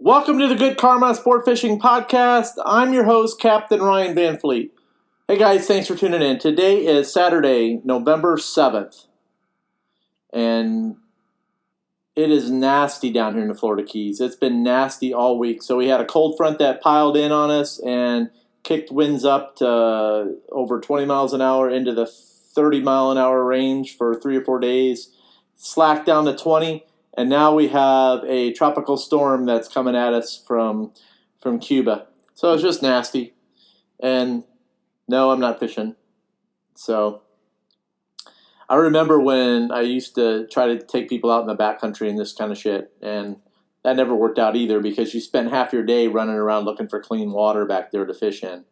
Welcome to the Good Karma Sport Fishing Podcast. I'm your host, Captain Ryan Van Fleet. Hey guys, thanks for tuning in. Today is Saturday, November 7th, and it is nasty down here in the Florida Keys. It's been nasty all week. So we had a cold front that piled in on us and kicked winds up to over 20 miles an hour into the 30 mile an hour range for 3 or 4 days, slacked down to 20. And now we have a tropical storm that's coming at us from Cuba. So it's just nasty. And no, I'm not fishing. So I remember when I used to try to take people out in the backcountry and this kind of shit. And that never worked out either because you spent half your day running around looking for clean water back there to fish in.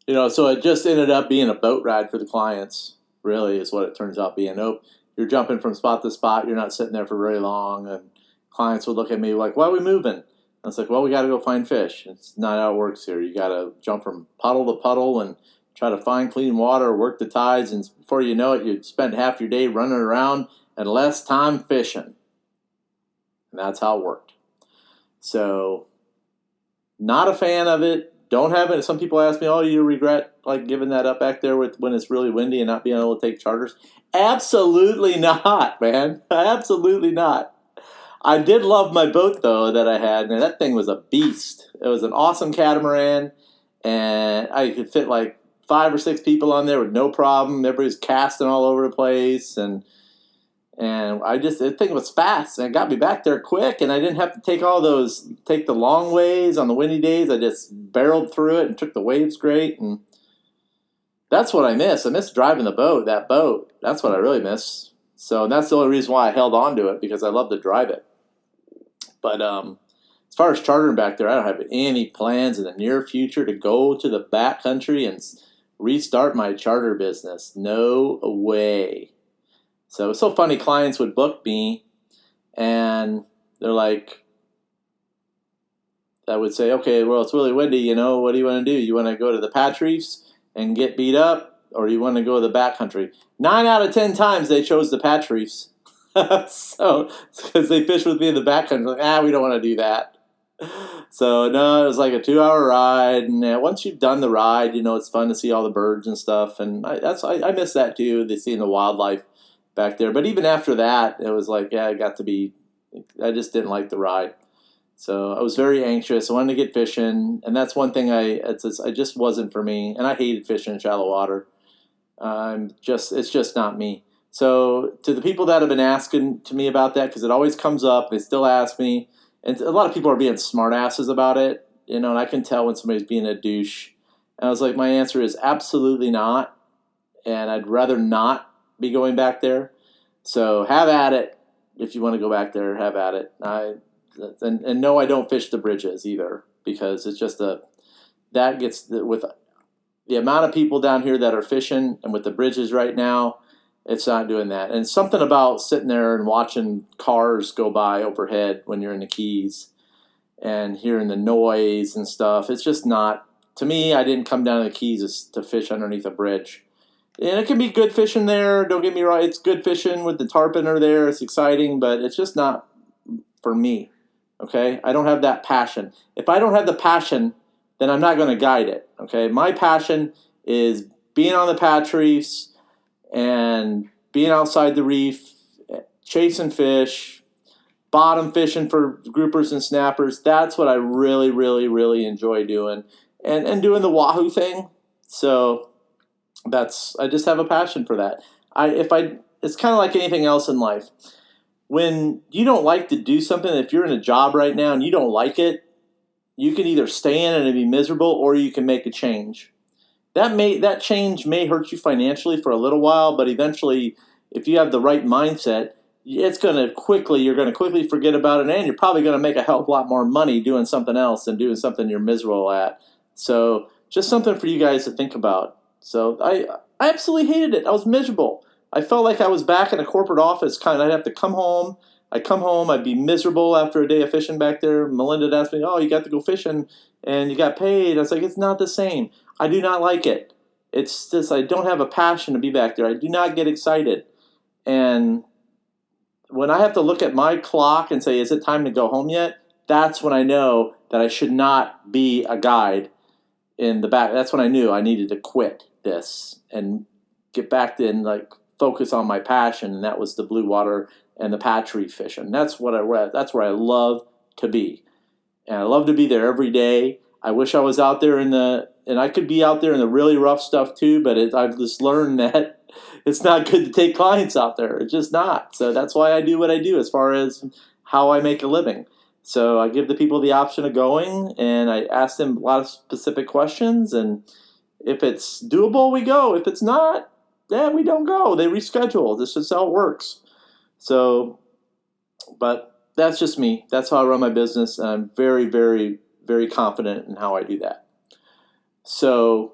So it just ended up being a boat ride for the clients, really, is what it turns out being. You're jumping from spot to spot. You're not sitting there for very long. And clients would look at me like, why are we moving? And I was like, well, we got to go find fish. It's not how it works here. You got to jump from puddle to puddle and try to find clean water, work the tides. And before you know it, you spend half your day running around and less time fishing. And that's how it worked. So not a fan of it. Don't have it. Some people ask me, oh, you regret like giving that up back there when it's really windy and not being able to take charters? Absolutely not, man. Absolutely not. I did love my boat, though, that I had. And that thing was a beast. It was an awesome catamaran. And I could fit like 5 or 6 people on there with no problem. Everybody's casting all over the place. And the thing was fast. And it got me back there quick. And I didn't have to take the long ways on the windy days. I just barreled through it and took the waves great. And that's what I miss. I miss driving that boat. That's what I really miss. So that's the only reason why I held on to it, because I love to drive it. But as far as chartering back there, I don't have any plans in the near future to go to the backcountry and restart my charter business. No way. So it's so funny. Clients would book me, and they're like, I would say, okay, well, it's really windy. What do you want to do? You want to go to the patch reefs and get beat up, or you want to go to the backcountry? 9 out of 10 times they chose the patch reefs. So, because they fished with me in the backcountry, like, we don't want to do that. So, no, it was like a 2-hour ride, and once you've done the ride, it's fun to see all the birds and stuff, and I miss that too, seeing the wildlife back there. But even after that, it was like, I just didn't like the ride. So I was very anxious. I wanted to get fishing, and that's one thing it just wasn't for me. And I hated fishing in shallow water. It's just not me. So to the people that have been asking to me about that, because it always comes up, they still ask me, and a lot of people are being smartasses about it, and I can tell when somebody's being a douche. And I was like, my answer is absolutely not, and I'd rather not be going back there. So have at it. If you want to go back there, have at it. And no, I don't fish the bridges either, because it's just with the amount of people down here that are fishing and with the bridges right now, it's not doing that. And something about sitting there and watching cars go by overhead when you're in the Keys and hearing the noise and stuff, it's just not, to me, I didn't come down to the Keys to fish underneath a bridge. And it can be good fishing there, don't get me wrong, it's good fishing with the tarpon are there, it's exciting, but it's just not for me. Okay, I don't have that passion. If I don't have the passion, then I'm not going to guide it. Okay, my passion is being on the patch reefs and being outside the reef, chasing fish, bottom fishing for groupers and snappers. That's what I really, really, really enjoy doing, and doing the Wahoo thing. So I just have a passion for that. It's kind of like anything else in life. When you don't like to do something, if you're in a job right now and you don't like it, you can either stay in it and be miserable, or you can make a change. That change may hurt you financially for a little while, but eventually, if you have the right mindset, you're going to quickly forget about it, and you're probably going to make a hell of a lot more money doing something else than doing something you're miserable at. So just something for you guys to think about. So I absolutely hated it. I was miserable. I felt like I was back in a corporate office. I'd have to come home. I'd be miserable after a day of fishing back there. Melinda would ask me, oh, you got to go fishing and you got paid. I was like, it's not the same. I do not like it. It's just, I don't have a passion to be back there. I do not get excited. And when I have to look at my clock and say, is it time to go home yet? that's when I know that I should not be a guide in the back. That's when I knew I needed to quit this and get back to and like focus on my passion, and that was the blue water and the patch reef fishing. That's where I love to be, and I love to be there every day. I wish I was out there and I could be out there in the really rough stuff too, but I've just learned that it's not good to take clients out there. It's just not. So that's why I do what I do as far as how I make a living. So I give the people the option of going, and I ask them a lot of specific questions, and if it's doable, we go. If it's not, we don't go. They reschedule. This is how it works. So, but that's just me. That's how I run my business, and I'm very, very, very confident in how I do that. So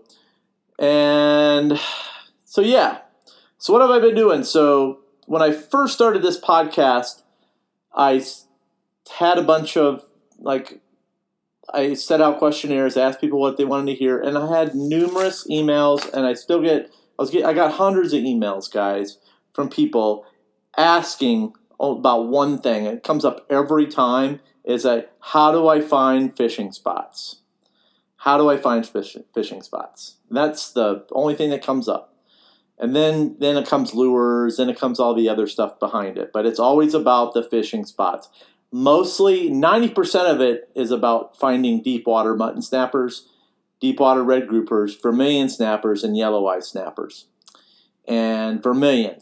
yeah. So what have I been doing? So when I first started this podcast, I had a bunch of, I set out questionnaires, asked people what they wanted to hear, and I had numerous emails, and I got hundreds of emails, guys, from people asking about one thing. It comes up every time, is how do I find fishing spots? How do I find fishing spots? That's the only thing that comes up. And then it comes lures, then it comes all the other stuff behind it. But it's always about the fishing spots. Mostly, 90% of it is about finding deep water mutton snappers, deep water red groupers, vermilion snappers, and yellow eye snappers. And vermilion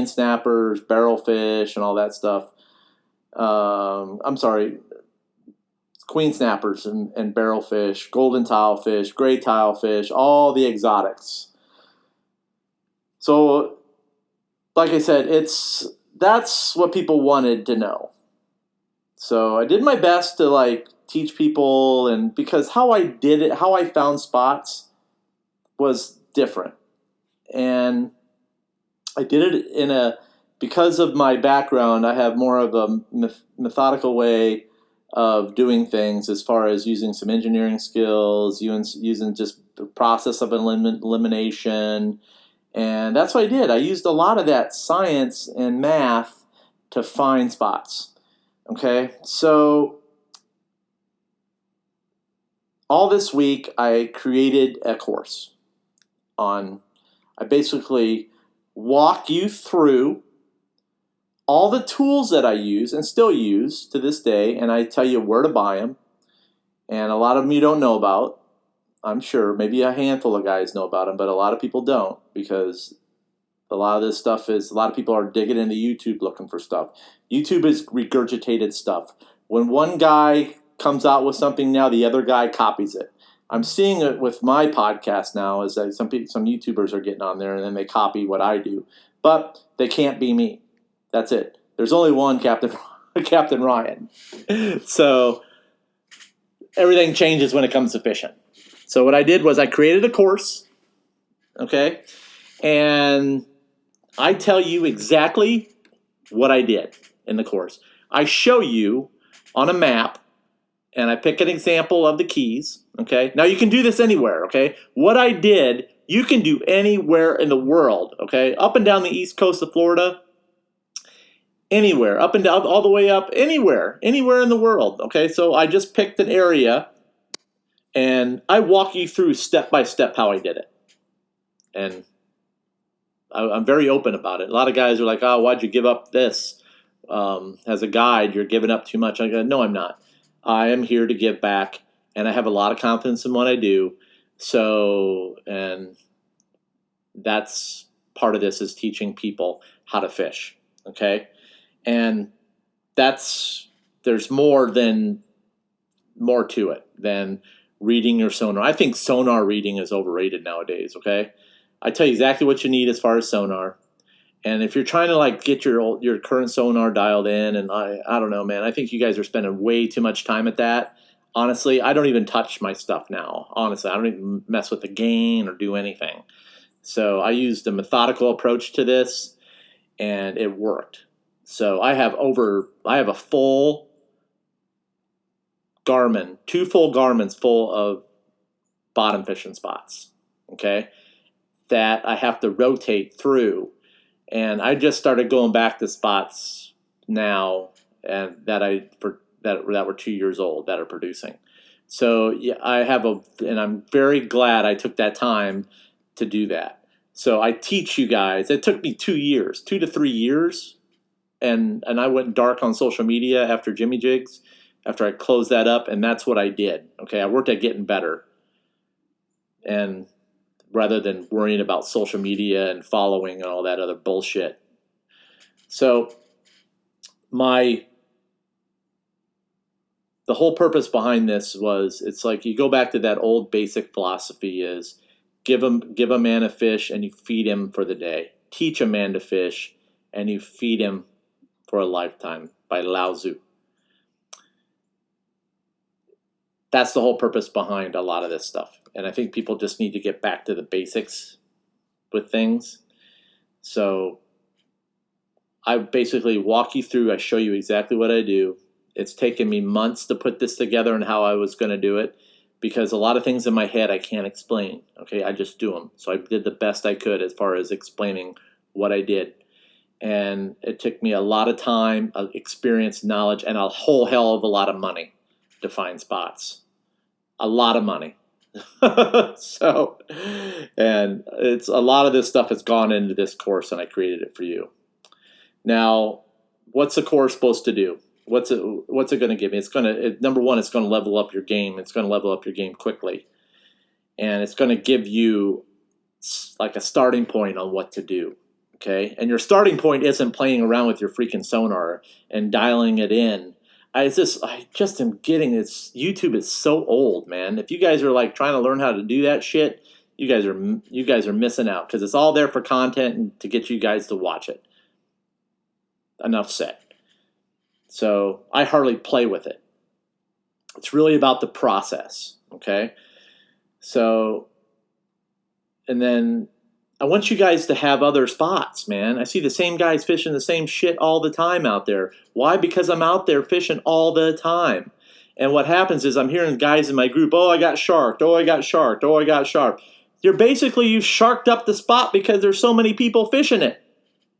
snappers, barrelfish, and all that stuff. Queen snappers and barrelfish, golden tilefish, gray tilefish, all the exotics. So, like I said, that's what people wanted to know. So I did my best to teach people, and because how I did it, how I found spots was different. And I did it because of my background, I have more of a methodical way of doing things as far as using some engineering skills, using just the process of elimination. And that's what I did. I used a lot of that science and math to find spots. Okay, so all this week I created a course I basically walk you through all the tools that I use and still use to this day, and I tell you where to buy them. And a lot of them you don't know about. I'm sure maybe a handful of guys know about them, but a lot of people don't, because a lot of this stuff a lot of people are digging into YouTube looking for stuff. YouTube is regurgitated stuff. When one guy comes out with something now, the other guy copies it. I'm seeing it with my podcast now, is that some YouTubers are getting on there and then they copy what I do. But they can't be me. That's it. There's only one Captain Ryan. So everything changes when it comes to fishing. So what I did was I created a course, okay? And I tell you exactly what I did in the course. I show you on a map, and I pick an example of the keys, okay? Now you can do this anywhere, okay? What I did, you can do anywhere in the world, okay? Up and down the east coast of Florida, anywhere, up and down, all the way up, anywhere in the world, okay? So I just picked an area, and I walk you through step by step how I did it. And I'm very open about it. A lot of guys are like, oh, why'd you give up this? As a guide, you're giving up too much. I go, no, I'm not. I am here to give back, and I have a lot of confidence in what I do. So, and that's part of this, is teaching people how to fish, okay? And there's more to it than reading your sonar. I think sonar reading is overrated nowadays, okay? I tell you exactly what you need as far as sonar. And if you're trying to get your current sonar dialed in, and I don't know, man, I think you guys are spending way too much time at that. Honestly, I don't even touch my stuff now. Honestly, I don't even mess with the gain or do anything. So I used a methodical approach to this, and it worked. So I have a full Garmin, 2 full Garmins full of bottom fishing spots, okay, that I have to rotate through. And I just started going back to spots now, and that were 2 years old that are producing. So yeah, and I'm very glad I took that time to do that. So I teach you guys. It took me 2 years, 2 to 3 years, and I went dark on social media after Jimmy Jigs, after I closed that up, and that's what I did. Okay, I worked at getting better, and rather than worrying about social media and following and all that other bullshit. So the whole purpose behind this was, it's like you go back to that old basic philosophy is give a man a fish and you feed him for the day. Teach a man to fish and you feed him for a lifetime, by Lao Tzu. That's the whole purpose behind a lot of this stuff. And I think people just need to get back to the basics with things. So I basically walk you through, I show you exactly what I do. It's taken me months to put this together and how I was going to do it, because a lot of things in my head I can't explain. Okay, I just do them. So I did the best I could as far as explaining what I did. And it took me a lot of time, experience, knowledge, and a whole hell of a lot of money to find spots. A lot of money. So, and it's a lot of this stuff has gone into this course, and I created it for you. Now, what's the course supposed to do? What's it going to give me? Number one, it's going to level up your game. It's going to level up your game quickly, and it's going to give you like a starting point on what to do. Okay, and your starting point isn't playing around with your freaking sonar and dialing it in. I just am getting this. YouTube is so old, man. If you guys are like trying to learn how to do that shit, you guys are missing out, because it's all there for content and to get you guys to watch it. Enough said. So I hardly play with it. It's really about the process, okay? So, and then I want you guys to have other spots, man. I see the same guys fishing the same shit all the time out there. Why? Because I'm out there fishing all the time. And what happens is I'm hearing guys in my group, oh, I got sharked, oh, I got sharked, oh, I got sharked. You've sharked up the spot because there's so many people fishing it.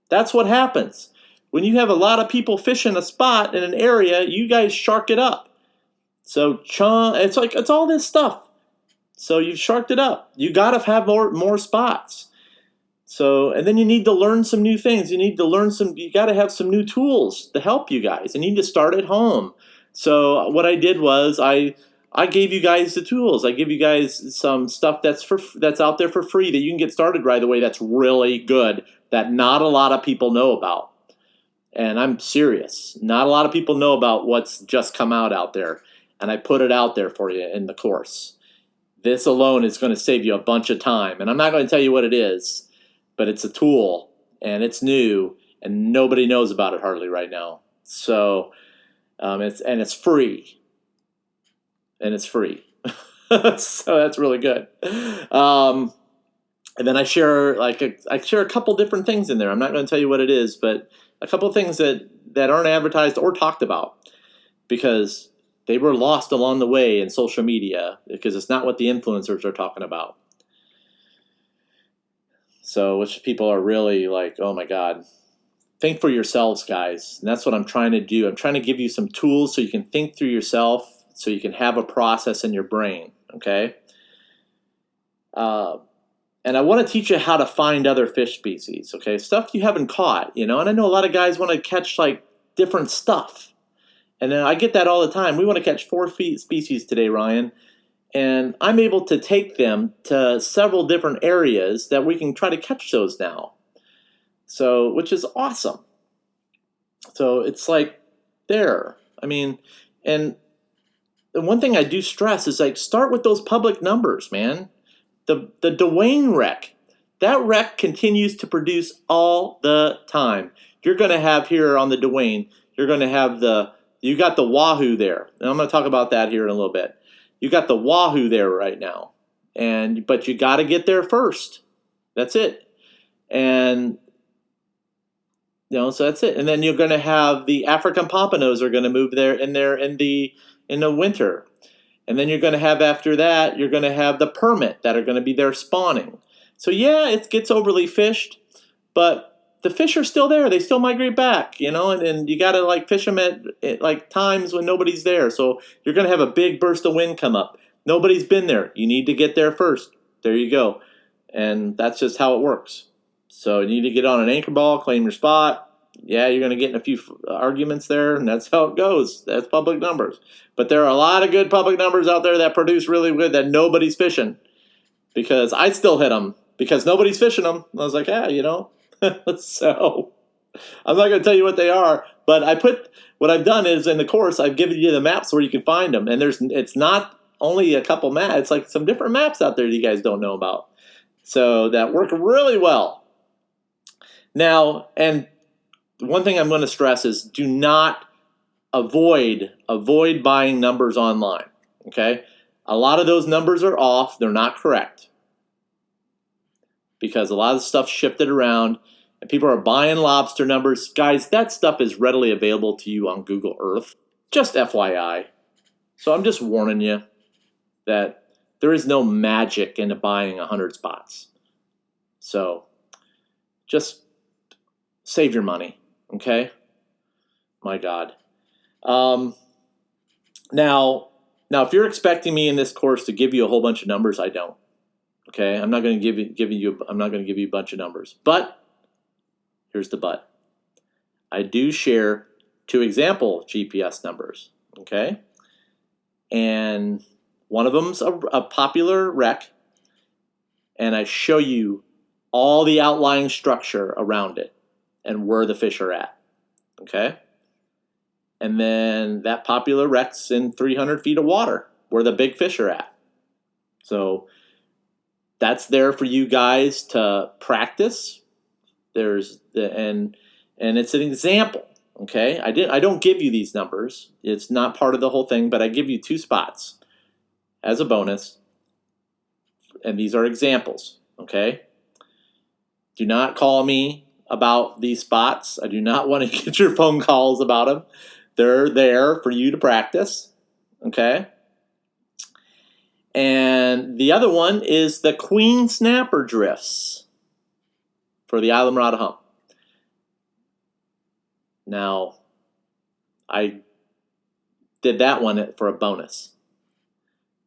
That's what happens. When you have a lot of people fishing a spot in an area, you guys shark it up. So it's all this stuff. So you've sharked it up. You got to have more spots. So, and then you need to learn some new things. You got to have some new tools to help you guys. You need to start at home. So what I did was I gave you guys the tools. I give you guys some stuff that's out there for free that you can get started right away. That's really good, that not a lot of people know about. And I'm serious. Not a lot of people know about what's just come out there. And I put it out there for you in the course. This alone is going to save you a bunch of time. And I'm not going to tell you what it is, but it's a tool, and it's new, and nobody knows about it hardly right now. So it's free. And it's free. So that's really good. And then I share a couple different things in there. I'm not going to tell you what it is, but a couple of things that aren't advertised or talked about, because they were lost along the way in social media, because it's not what the influencers are talking about. So, which people are really like, oh my God. Think for yourselves, guys. And that's what I'm trying to do. I'm trying to give you some tools so you can think through yourself, so you can have a process in your brain, okay? And I want to teach you how to find other fish species, okay? Stuff you haven't caught, And I know a lot of guys want to catch, like, different stuff. And then I get that all the time. We want to catch 4 species today, Ryan. And I'm able to take them to several different areas that we can try to catch those now. So, which is awesome. So it's like there. I mean, and one thing I do stress is, like, start with those public numbers, man. The Dwayne wreck, that wreck continues to produce all the time. You're going to have here on the Dwayne, you got the Wahoo there. And I'm going to talk about that here in a little bit. You got the Wahoo there right now. But you got to get there first. That's it. And so that's it. And then you're going to have the African pompanos are going to move there in the winter. And then you're going to have, after that, you're going to have the permit that are going to be there spawning. So yeah, it gets overly fished, but the fish are still there. They still migrate back, and you got to like fish them at like times when nobody's there. So you're going to have a big burst of wind come up. Nobody's been there. You need to get there first. There you go. And that's just how it works. So you need to get on an anchor ball, claim your spot. Yeah, you're going to get in a few arguments there, and that's how it goes. That's public numbers. But there are a lot of good public numbers out there that produce really good that nobody's fishing. Because I still hit them because nobody's fishing them. I was like, So I'm not going to tell you what they are, but what I've done is in the course, I've given you the maps where you can find them. And it's not only a couple maps, it's like some different maps out there that you guys don't know about. So that work really well. Now, and one thing I'm going to stress is do not avoid buying numbers online. Okay? A lot of those numbers are off. They're not correct. Because a lot of the stuff shifted around and people are buying lobster numbers. Guys, that stuff is readily available to you on Google Earth. Just FYI. So I'm just warning you that there is no magic into buying 100 spots. So just save your money, okay? My God. Now, if you're expecting me in this course to give you a whole bunch of numbers, I don't. Okay, I'm not going to give you a bunch of numbers. But here's the but. I do share 2 example GPS numbers. Okay, and one of them's a popular wreck, and I show you all the outlying structure around it and where the fish are at. Okay, and then that popular wreck's in 300 feet of water where the big fish are at. So that's there for you guys to practice. And it's an example. Okay, I don't give you these numbers. It's not part of the whole thing, but I give you 2 spots as a bonus, and these are examples. Okay, do not call me about these spots. I do not want to get your phone calls about them. They're there for you to practice. Okay. And the other one is the queen snapper drifts for the Island Rod Hump. Now, I did that one for a bonus.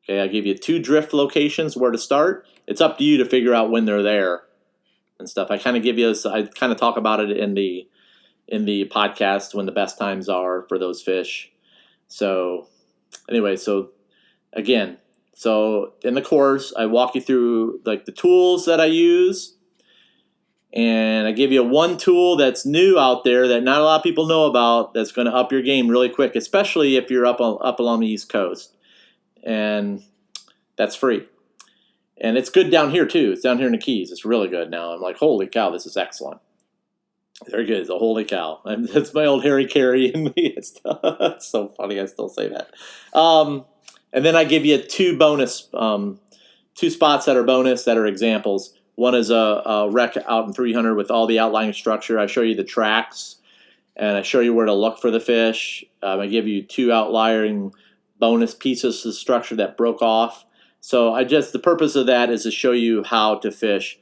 Okay, I give you 2 drift locations where to start. It's up to you to figure out when they're there and stuff. I kind of talk about it in the podcast when the best times are for those fish. So anyway, again, in the course, I walk you through like the tools that I use, and I give you one tool that's new out there that not a lot of people know about that's going to up your game really quick, especially if you're up along the East Coast, and that's free. And it's good down here too. It's down here in the Keys. It's really good now. I'm like, holy cow, this is excellent. Very good. It's a holy cow. That's my old Harry Carey in me. It's so funny. I still say that. And then I give you 2 bonus, 2 spots that are bonus that are examples. One is a wreck out in 300 with all the outlying structure. I show you the tracks, and I show you where to look for the fish. I give you 2 outlying bonus pieces of structure that broke off. So the purpose of that is to show you how to fish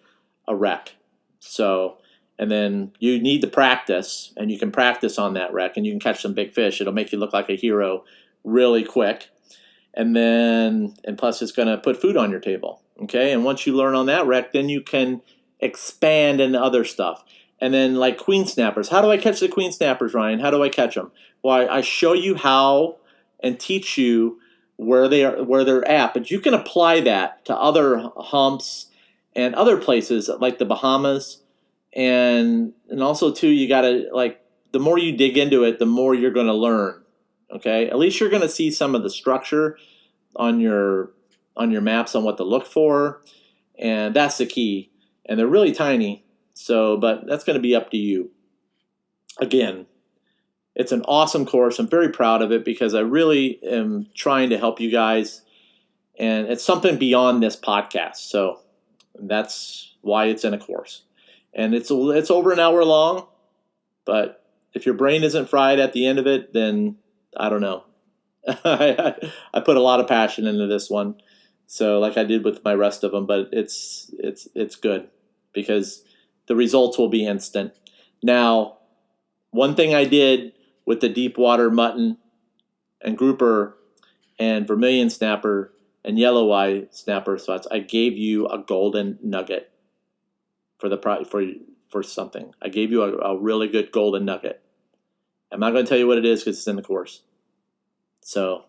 a wreck. So, and then you need to practice, and you can practice on that wreck, and you can catch some big fish. It'll make you look like a hero really quick. And plus it's going to put food on your table. Okay. And once you learn on that wreck, then you can expand into other stuff. And then like queen snappers. How do I catch the queen snappers, Ryan? How do I catch them? Well, I show you how and teach you where they're at, but you can apply that to other humps and other places like the Bahamas. And also too, you got to the more you dig into it, the more you're going to learn. Okay, at least you're going to see some of the structure on your maps on what to look for, and that's the key. And they're really tiny, but that's going to be up to you. Again, it's an awesome course. I'm very proud of it because I really am trying to help you guys, and it's something beyond this podcast. So that's why it's in a course, and it's over an hour long. But if your brain isn't fried at the end of it, then I don't know. I put a lot of passion into this one, so like I did with my rest of them. But it's good because the results will be instant. Now, one thing I did with the deep water mutton and grouper and vermilion snapper and yellow eye snapper spots, I gave you a golden nugget for something. I gave you a really good golden nugget. I'm not going to tell you what it is because it's in the course. So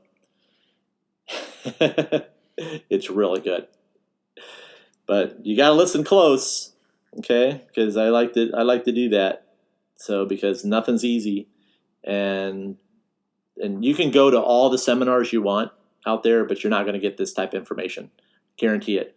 it's really good. But you got to listen close, okay? Because I like to do that. So because nothing's easy, and you can go to all the seminars you want out there, but you're not going to get this type of information. Guarantee it.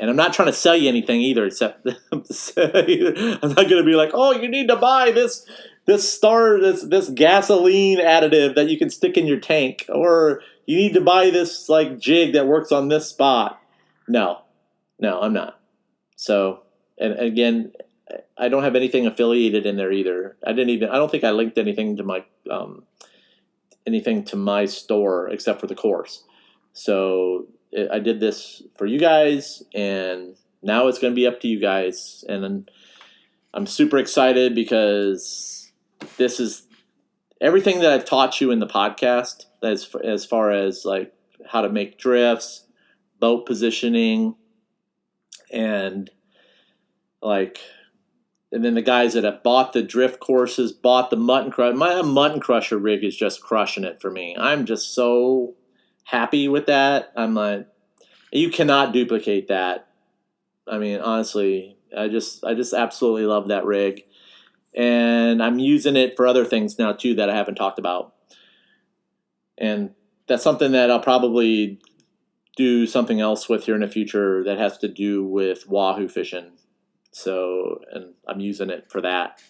And I'm not trying to sell you anything either, except I'm not going to be like, oh, you need to buy this gasoline additive that you can stick in your tank, or you need to buy this like jig that works on this spot. No, I'm not. So, and again, I don't have anything affiliated in there either. I don't think I linked anything to my store except for the course. So I did this for you guys, and now it's going to be up to you guys. And I'm super excited because this is everything that I've taught you in the podcast, as far as like how to make drifts, boat positioning, and then the guys that have bought the drift courses, bought the Mutton Crusher. My Mutton Crusher rig is just crushing it for me. I'm just so happy with that. I'm like, you cannot duplicate that. I mean, honestly, I just absolutely love that rig. And I'm using it for other things now too that I haven't talked about. And that's something that I'll probably do something else with here in the future that has to do with Wahoo fishing. So, and I'm using it for that.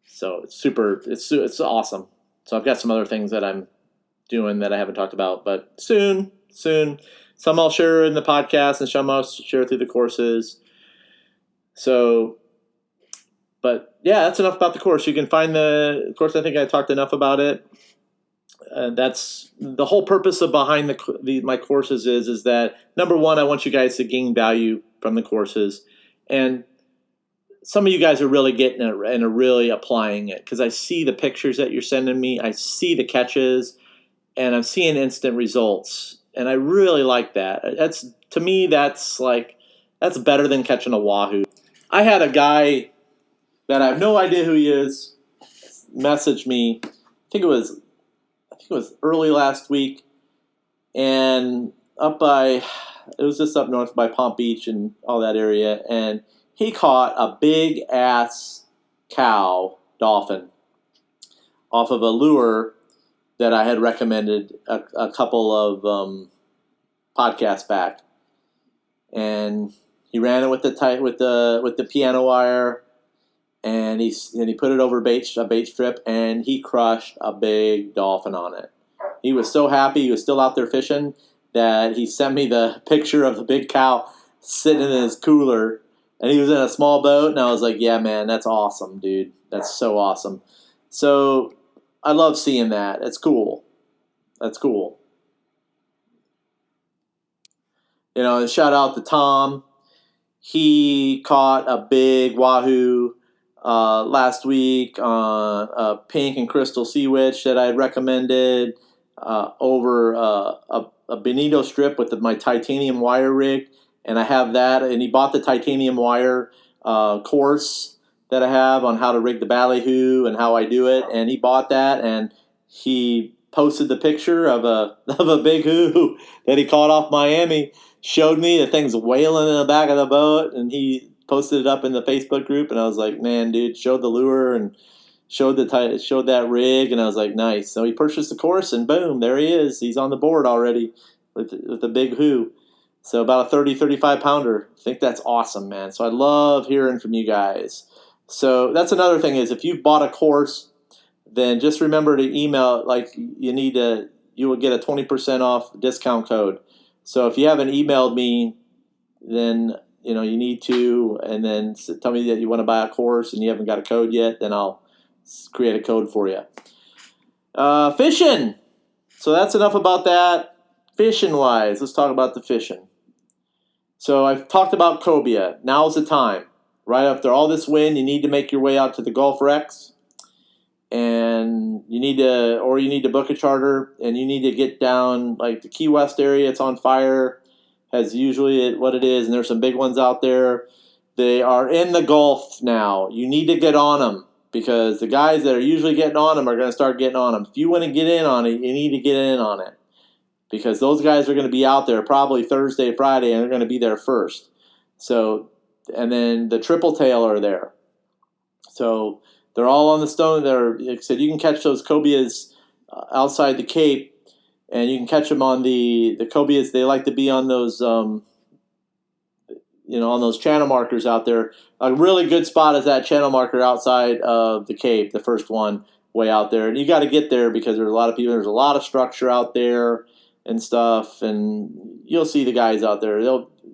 So it's awesome. So I've got some other things that I'm doing that I haven't talked about, but soon. Some I'll share in the podcast and some I'll share through the courses. So, but yeah, that's enough about the course. You can find the course. I think I talked enough about it. That's the whole purpose of behind my courses is that, number one, I want you guys to gain value from the courses. And some of you guys are really getting it and are really applying it, because I see the pictures that you're sending me. I see the catches, and I'm seeing instant results. And I really like that. To me, that's better than catching a Wahoo. I had a guy that I have no idea who he is message me. I think it was early last week, and it was just up north by Palm Beach and all that area, and he caught a big ass cow dolphin off of a lure that I had recommended a couple of podcasts back, and he ran it with the piano wire, and he put it over a bait strip, and he crushed a big dolphin on it. He was so happy. He was still out there fishing that he sent me the picture of the big cow sitting in his cooler, and he was in a small boat, and I was like, yeah, man, that's awesome, dude. That's so awesome. So I love seeing that. It's cool. That's cool. You know, shout out to Tom. He caught a big Wahoo last week on a pink and crystal sea witch that I had recommended over a bonito strip with my titanium wire rig. And I have that, and he bought the titanium wire course that I have on how to rig the ballyhoo and how I do it. And he bought that, and he posted the picture of a big hoo that he caught off Miami. Showed me the thing's wailing in the back of the boat, and he posted it up in the Facebook group. And I was like, man, dude, showed the lure and showed that rig, and I was like, nice. So he purchased the course, and boom, there he is. He's on the board already with the big hoo. So about a 30, 35 pounder. I think that's awesome, man. So I love hearing from you guys. So that's another thing is, if you've bought a course, then just remember to email, you will get a 20% off discount code. So if you haven't emailed me, then you need to, and then tell me that you want to buy a course and you haven't got a code yet, then I'll create a code for you. Fishing. So that's enough about that. Fishing wise, let's talk about the fishing. So I've talked about cobia. Now's the time. right after all this wind, you need to make your way out to the Gulf Rex, and you need to book a charter, and you need to get down like the Key West area. It's on fire, as usually what it is, and there's some big ones out there. They are in the Gulf now. You need to get on them, because the guys that are usually getting on them are going to start getting on them. If you want to get in on it, you need to get in on it, because those guys are going to be out there probably Thursday, Friday, and they're going to be there first. So, and then the triple tail are there. So they're all on the stone. Like I said, you can catch those cobias outside the Cape, and you can catch them on the cobias. They like to be on those, on those channel markers out there. A really good spot is that channel marker outside of the Cape, the first one way out there. And you got to get there because there's a lot of people. There's a lot of structure out there and stuff, and you'll see the guys out there.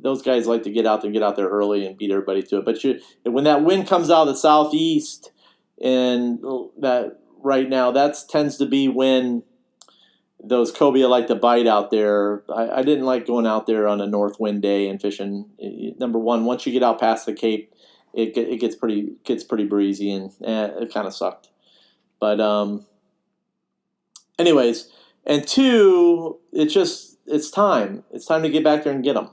Those guys like to get out there early and beat everybody to it. But when that wind comes out of the southeast, and that right now, that tends to be when those cobia like to bite out there. I didn't like going out there on a north wind day and fishing. Number one, once you get out past the Cape, it gets pretty breezy, and it kind of sucked. But anyways, and two, it's time. It's time to get back there and get them.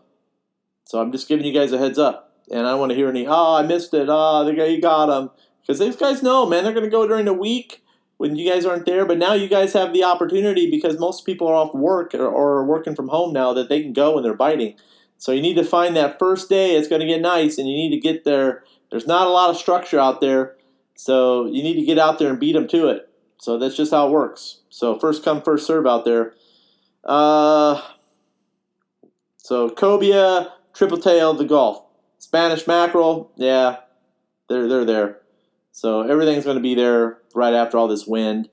So I'm just giving you guys a heads up, and I don't want to hear any, I missed it, the guy you got them, because these guys know, man, they're going to go during the week when you guys aren't there. But now you guys have the opportunity, because most people are off work or working from home now, that they can go when they're biting. So you need to find that first day. It's going to get nice, and you need to get there. There's not a lot of structure out there, so you need to get out there and beat them to it. So that's just how it works. So first come, first serve out there. So cobia, triple tail, the Gulf. Spanish mackerel, yeah, they're there. So everything's going to be there right after all this wind.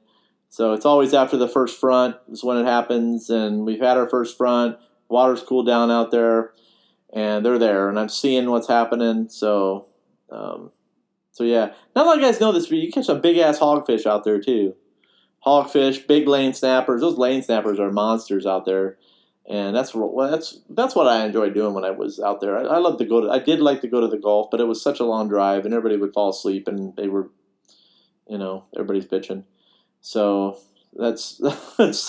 So it's always after the first front is when it happens, and we've had our first front. Water's cooled down out there, and they're there, and I'm seeing what's happening. So yeah. Not a lot of guys know this, but you catch some big-ass hogfish out there, too. Hogfish, big lane snappers. Those lane snappers are monsters out there. And that's what I enjoyed doing when I was out there. I did like to go to the Gulf, but it was such a long drive, and everybody would fall asleep, and they were, everybody's bitching. So that's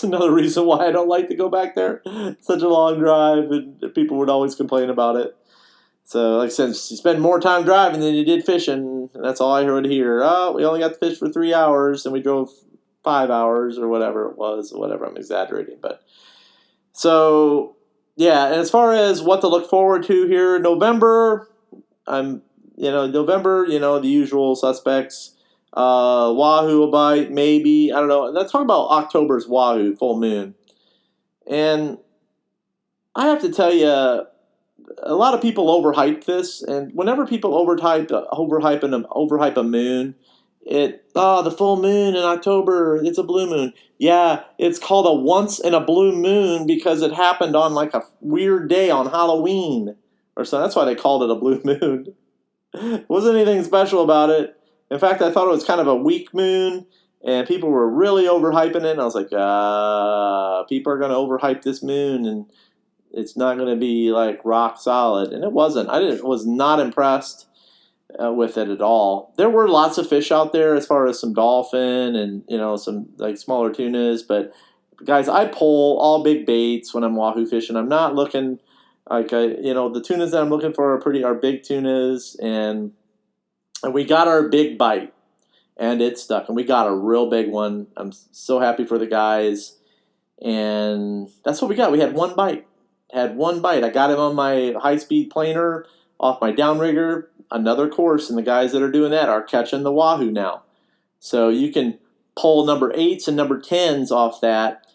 another reason why I don't like to go back there. Such a long drive, and people would always complain about it. So, like I said, you spend more time driving than you did fishing. And that's all I would hear. Oh, we only got to fish for 3 hours, and we drove 5 hours, or whatever it was. Whatever, I'm exaggerating, but. So, yeah, and as far as what to look forward to here, November, the usual suspects. Wahoo will bite, maybe. I don't know. Let's talk about October's Wahoo, full moon. And I have to tell you, a lot of people overhype this, and whenever people overhype a moon, the full moon in October, it's a blue moon. Yeah, it's called a once in a blue moon because it happened on like a weird day on Halloween or so. That's why they called it a blue moon. Wasn't anything special about it. In fact, I thought it was kind of a weak moon, and people were really overhyping it. And I was like, people are going to overhype this moon, and it's not going to be like rock solid. And it wasn't. Was not impressed with it at all. There were lots of fish out there as far as some dolphin and some like smaller tunas, but guys, I pull all big baits when I'm wahoo fishing. I'm not looking like the tunas that I'm looking for are big tunas, and we got our big bite, and it stuck, and we got a real big one. I'm so happy for the guys, and that's what we got. We had one bite. I got him on my high-speed planer off my downrigger. Another course, and the guys that are doing that are catching the wahoo now. So you can pull number 8s and number 10s off that,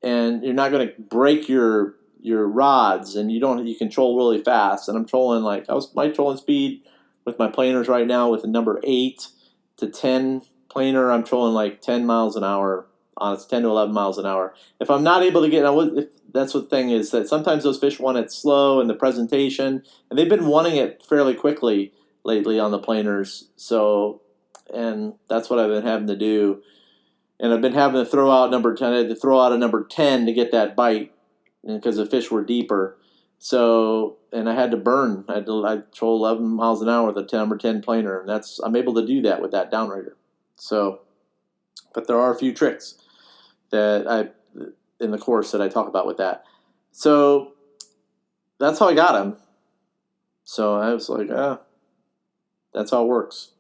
and you're not going to break your rods, and you control really fast. And I'm trolling my trolling speed with my planers right now with a number 8 to 10 planer. I'm trolling like 10 miles an hour. It's 10 to 11 miles an hour. If I'm not able to get, that's what the thing is, that sometimes those fish want it slow in the presentation, and they've been wanting it fairly quickly lately on the planers. So, and that's what I've been having to do. And I've been having to throw out number 10. I had to throw out a number 10 to get that bite, because the fish were deeper. So, and I had to burn. I troll 11 miles an hour with a 10 number 10 planer, and I'm able to do that with that downrigger. So, but there are a few tricks that in the course that I talk about with that. So that's how I got him. So I was like, that's how it works.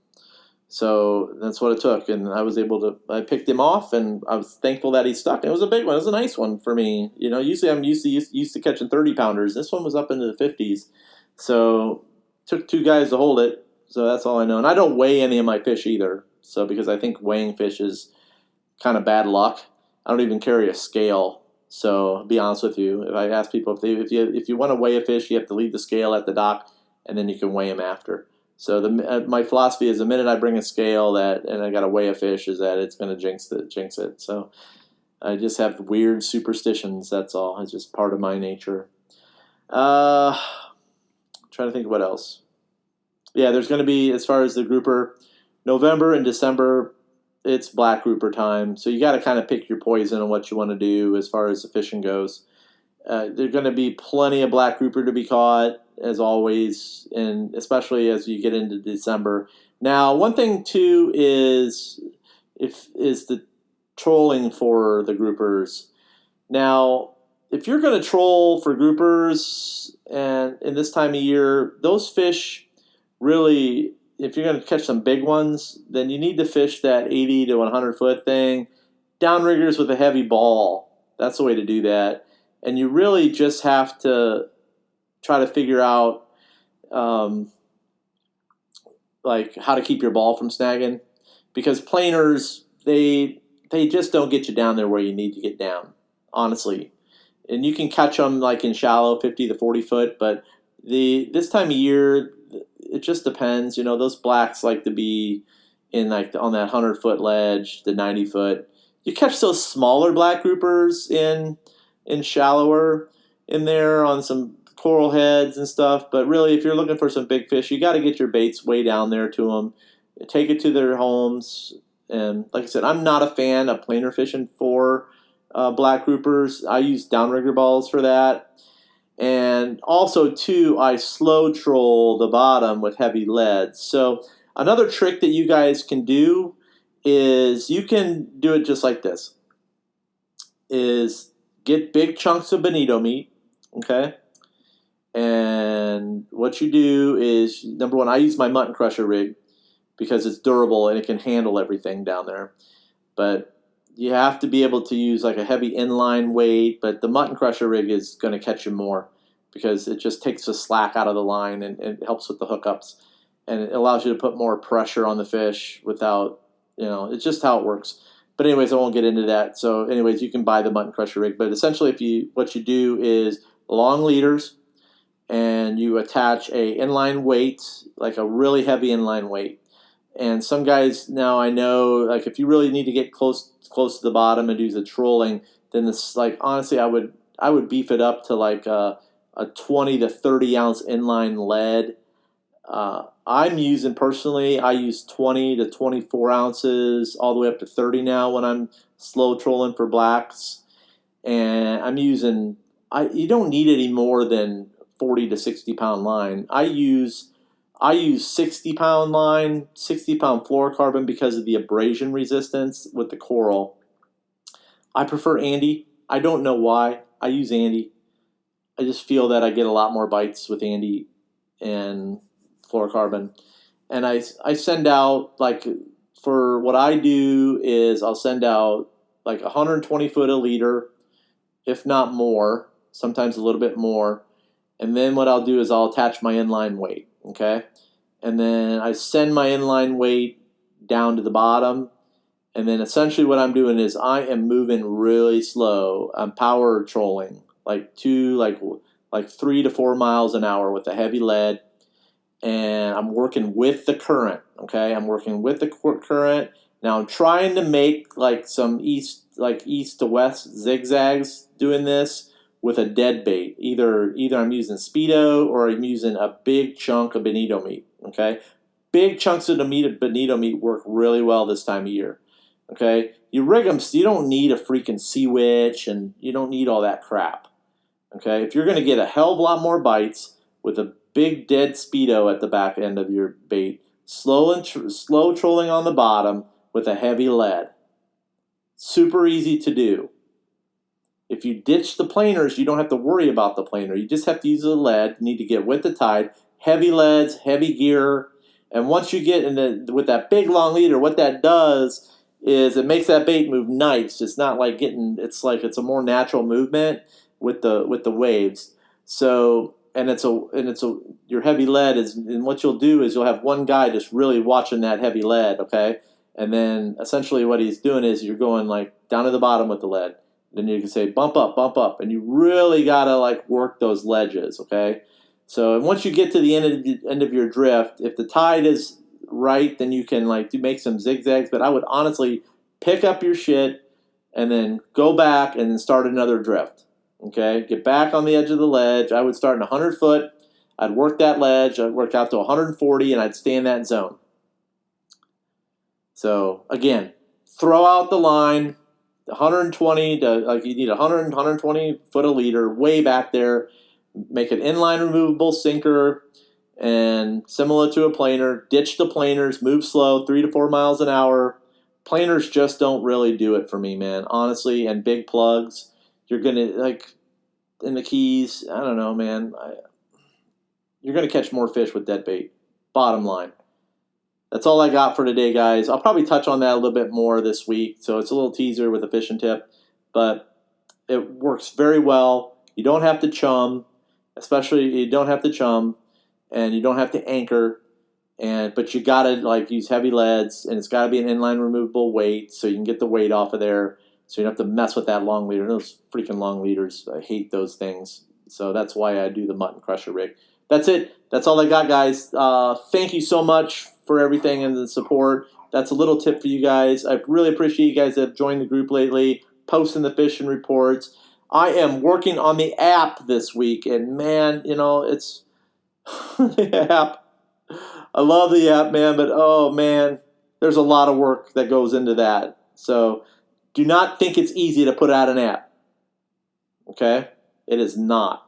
So that's what it took, and I picked him off, and I was thankful that he stuck. It was a big one. It was a nice one for me. Usually I'm used to catching 30-pounders. This one was up into the 50s. So took two guys to hold it. So that's all I know. And I don't weigh any of my fish either. So because I think weighing fish is kind of bad luck. I don't even carry a scale. So I'll be honest with you, if I ask people if you want to weigh a fish, you have to leave the scale at the dock, and then you can weigh them after. So my philosophy is the minute I bring a scale and I got to weigh a fish is that it's going to jinx it. So I just have weird superstitions. That's all. It's just part of my nature. Trying to think of what else. Yeah, there's going to be, as far as the grouper, November and December, it's black grouper time. So you got to kind of pick your poison on what you want to do as far as the fishing goes. There's going to be plenty of black grouper to be caught, as always, and especially as you get into December. Now, one thing too is the trolling for the groupers. Now, if you're going to troll for groupers and in this time of year, those fish really, if you're going to catch some big ones, then you need to fish that 80 to 100 foot thing. Downriggers with a heavy ball. That's the way to do that. And you really just have to try to figure out like how to keep your ball from snagging, because planers, they just don't get you down there where you need to get down, honestly. And you can catch them like in shallow 50 to 40 foot, but this time of year, it just depends. Those blacks like to be in like on that 100 foot ledge, the 90 foot. You catch those smaller black groupers in shallower in there on some coral heads and stuff. But really, if you're looking for some big fish, you got to get your baits way down there to them. Take it to their homes. And like I said, I'm not a fan of planer fishing for black groupers. I use downrigger balls for that. And also, too, I slow troll the bottom with heavy lead. So another trick that you guys can do is you can do it just like this. Is get big chunks of bonito meat, okay? And what you do is, number one, I use my Mutton Crusher Rig because it's durable and it can handle everything down there. But you have to be able to use like a heavy inline weight, but the Mutton Crusher Rig is going to catch you more because it just takes the slack out of the line and it helps with the hookups. And it allows you to put more pressure on the fish without, it's just how it works. But anyways, I won't get into that. So anyways, you can buy the Mutton Crusher Rig. But essentially, what you do is long leaders, and you attach a inline weight, like a really heavy inline weight. And some guys now I know, like if you really need to get close to the bottom and do the trolling, then this, like honestly, I would beef it up to like a 20 to 30 ounce inline lead. I'm using personally, I use 20 to 24 ounces all the way up to 30 now when I'm slow trolling for blacks. And I'm using, you don't need any more than 40 to 60 pound line. I use 60 pound line, 60 pound fluorocarbon because of the abrasion resistance with the coral. I prefer Andy. I don't know why. I use Andy. I just feel that I get a lot more bites with Andy and fluorocarbon. And I send out, like, for what I do is I'll send out like 120 foot a leader, if not more, sometimes a little bit more. And then what I'll do is I'll attach my inline weight, okay? And then I send my inline weight down to the bottom. And then essentially what I'm doing is I am moving really slow. I'm power trolling, like 3 to 4 miles an hour with a heavy lead. And I'm working with the current, okay? I'm working with the current. Now I'm trying to make like some east to west zigzags doing this with a dead bait. Either I'm using Speedo or I'm using a big chunk of bonito meat, okay? Big chunks of the bonito meat work really well this time of year, okay? You rig them, so you don't need a freaking sea witch and you don't need all that crap. Okay, if you're going to get a hell of a lot more bites with a big dead speedo at the back end of your bait, slow trolling on the bottom with a heavy lead. Super easy to do. If you ditch the planers, you don't have to worry about the planer. You just have to use the lead. You need to get with the tide. Heavy leads, heavy gear. And once you get with that big long leader, what that does is it makes that bait move nice. It's not like it's a more natural movement with the waves. So your heavy lead is, and what you'll do is you'll have one guy just really watching that heavy lead, okay? And then essentially what he's doing is you're going like down to the bottom with the lead. Then you can say bump up, and you really gotta like work those ledges, okay? So and once you get to the end of your drift, if the tide is right, then you can like make some zigzags. But I would honestly pick up your shit and then go back and then start another drift. Okay, get back on the edge of the ledge. I would start in 100 foot. I'd work that ledge. I'd work out to 140, and I'd stay in that zone. So again, throw out the line. 120 to you need 100, 120 foot a leader way back there. Make an inline removable sinker, and similar to a planer, ditch the planers, move slow, 3 to 4 miles an hour. Planers just don't really do it for me, man. Honestly, and big plugs, you're gonna in the Keys. I don't know, man. You're gonna catch more fish with dead bait. Bottom line. That's all I got for today, guys. I'll probably touch on that a little bit more this week. So it's a little teaser with a fishing tip, but it works very well. You don't have to chum, and you don't have to anchor, but you gotta use heavy leads, and it's gotta be an inline removable weight so you can get the weight off of there. So you don't have to mess with that long leader. Those freaking long leaders, I hate those things. So that's why I do the Mutton Crusher Rig. That's it. That's all I got, guys. Thank you so much for everything and the support. That's a little tip for you guys. I really appreciate you guys that have joined the group lately, posting the fishing reports. I am working on the app this week, and man, it's the app. I love the app, man, but oh man, there's a lot of work that goes into that. So do not think it's easy to put out an app. Okay? It is not.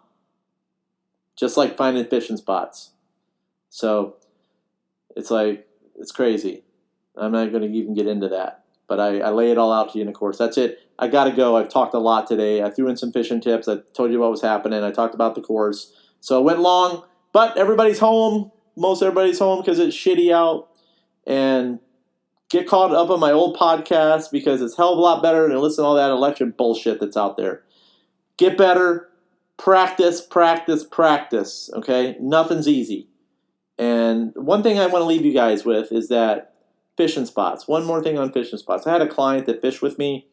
Just like finding fishing spots. So it's crazy. I'm not going to even get into that. But I lay it all out to you in a course. That's it. I got to go. I've talked a lot today. I threw in some fishing tips. I told you what was happening. I talked about the course. So it went long, but everybody's home. Most everybody's home because it's shitty out. And get caught up on my old podcast because it's a hell of a lot better than listen to all that election bullshit that's out there. Get better. Practice, okay? Nothing's easy. And one thing I want to leave you guys with is that fishing spots. One more thing on fishing spots. I had a client that fished with me.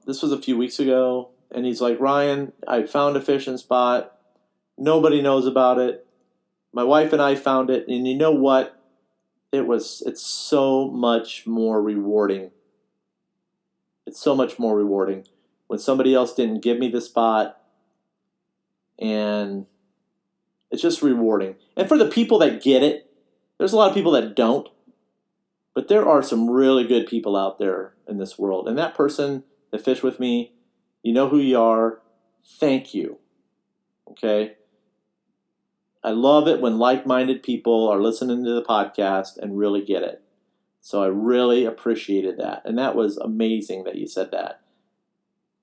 This was a few weeks ago, and he's like, Ryan, I found a fishing spot. Nobody knows about it. My wife and I found it, and you know what? It's so much more rewarding. It's so much more rewarding when somebody else didn't give me the spot, and it's just rewarding. And for the people that get it, there's a lot of people that don't, but there are some really good people out there in this world. And that person that fished with me, you know who you are. Thank you. Okay? I love it when like-minded people are listening to the podcast and really get it. So I really appreciated that. And that was amazing that you said that.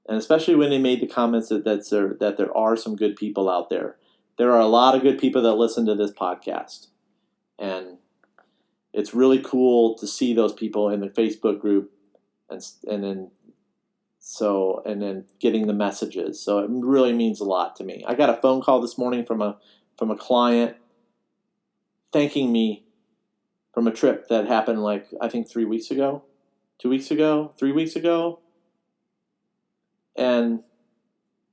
And especially when they made the comments that there are some good people out there. There are a lot of good people that listen to this podcast. And it's really cool to see those people in the Facebook group and then getting the messages. So it really means a lot to me. I got a phone call this morning from a client thanking me from a trip that happened I think 3 weeks ago, 2 weeks ago, 3 weeks ago. And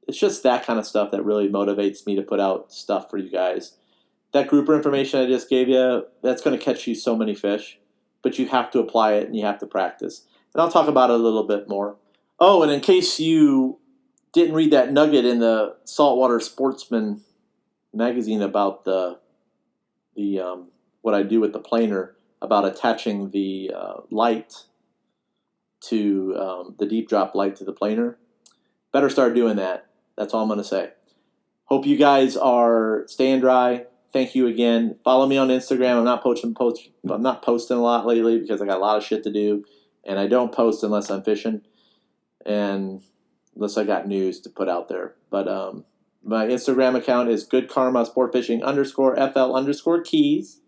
it's just that kind of stuff that really motivates me to put out stuff for you guys. That grouper information I just gave you, that's going to catch you so many fish, but you have to apply it and you have to practice. And I'll talk about it a little bit more. Oh, and in case you didn't read that nugget in the Saltwater Sportsman magazine about the what I do with the planer about attaching the light to the deep drop light to the planer, better start doing that. That's all I'm going to say. Hope you guys are staying dry. Thank you again. Follow me on Instagram. I'm not posting a lot lately because I got a lot of shit to do, and I don't post unless I'm fishing and unless I got news to put out there. But my Instagram account is goodkarmasportfishing_FL_keys.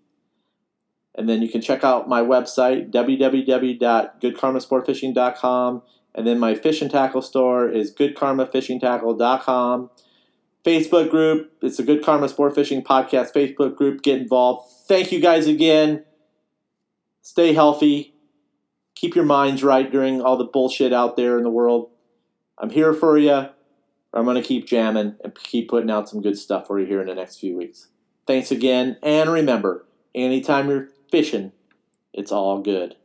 And then you can check out my website, www.goodkarmasportfishing.com. And then my fishing tackle store is goodkarmafishingtackle.com. Facebook group, it's the Good Karma Sport Fishing Podcast Facebook group. Get involved. Thank you guys again. Stay healthy. Keep your minds right during all the bullshit out there in the world. I'm here for you. I'm going to keep jamming and keep putting out some good stuff for you here in the next few weeks. Thanks again. And remember, anytime you're fishing, it's all good.